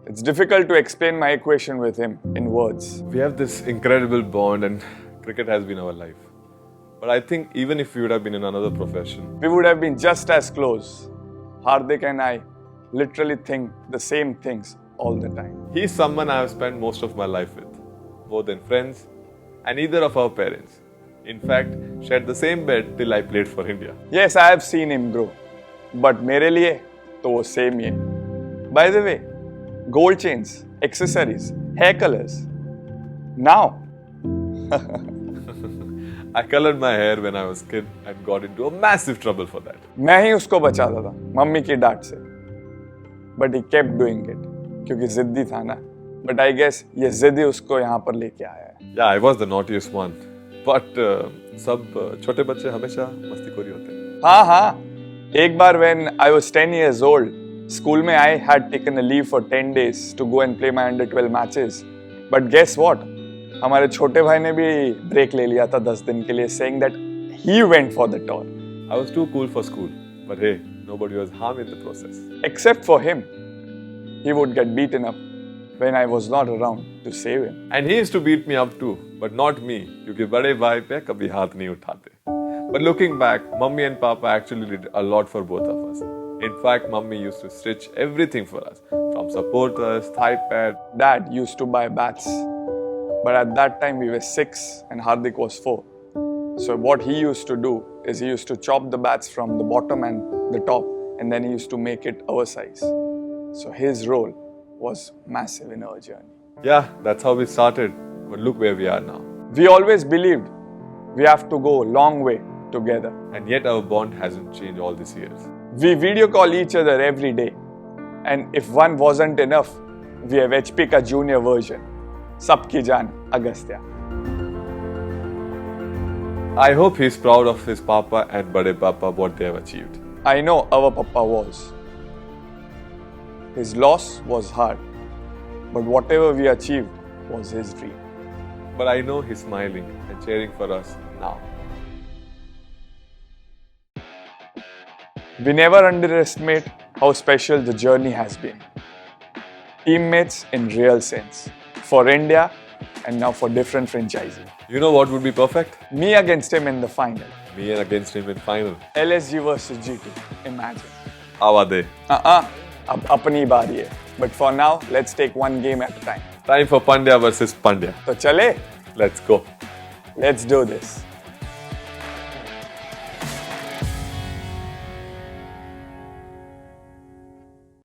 It's difficult to explain my equation with him in words. We have this incredible bond and cricket has been our life. But I think even if we would have been in another profession, We would have been just as close. Hardik and I literally think the same things all the time. he's someone I have spent most of my life with, more than friends and either of our parents. In fact, shared the same bed till I played for India. Yes, I have seen him grow. But मेरे लिए तो वो same ही है. By the way, gold chains, accessories, hair colors. Now, I colored my hair when I was a kid and got into a massive trouble for that. मैं ही उसको बचाता था mummy की डांट से. But he kept doing it क्योंकि जिद्दी था ना. But I guess ये जिद ही उसको यहाँ पर लेके आया है. Yeah, I was the naughtiest one. But सब छोटे बच्चे हमेशा मस्तीखोरी होते हैं. हाँ. एक बार when I was 10 years old, school में I had taken a leave for 10 days to go and play my under-12 matches. But guess what? हमारे छोटे भाई ने भी ब्रेक ले लिया था 10 दिन के लिए, saying that he went for the tour. I was too cool for school. But hey, nobody was harmed in the process. Except for him. He would get beaten up when I was not around to save him. And he used to beat me up too, but not me, क्योंकि बड़े भाई पे कभी हाथ नहीं उठाते. But looking back, Mummy and Papa actually did a lot for both of us. In fact, Mummy used to stitch everything for us, from supporters, thigh pad. Dad used to buy bats. But at that time we were 6 and Hardik was 4. So what he used to do is he used to chop the bats from the bottom and the top, and then he used to make it our size. So his role was massive in our journey. Yeah, that's how we started. But look where we are now. We always believed we have to go a long way together. And yet our bond hasn't changed all these years. We video call each other every day. And if one wasn't enough, we have HP ka junior version. Sabki Jaan Agastya. I hope he's proud of his Papa and Bade Papa what they have achieved. I know our Papa was. His loss was hard. But whatever we achieved was his dream. But I know he's smiling and cheering for us now. We never underestimate how special the journey has been. Teammates in real sense. For India and now for different franchises. You know what would be perfect? Me against him in the final. Me and against him in final. LSG versus GT. Imagine. Awade. अब अपनी बारी है. But for now, let's take one game at a time. Time for Pandya versus Pandya. तो चले? Let's go. Let's do this.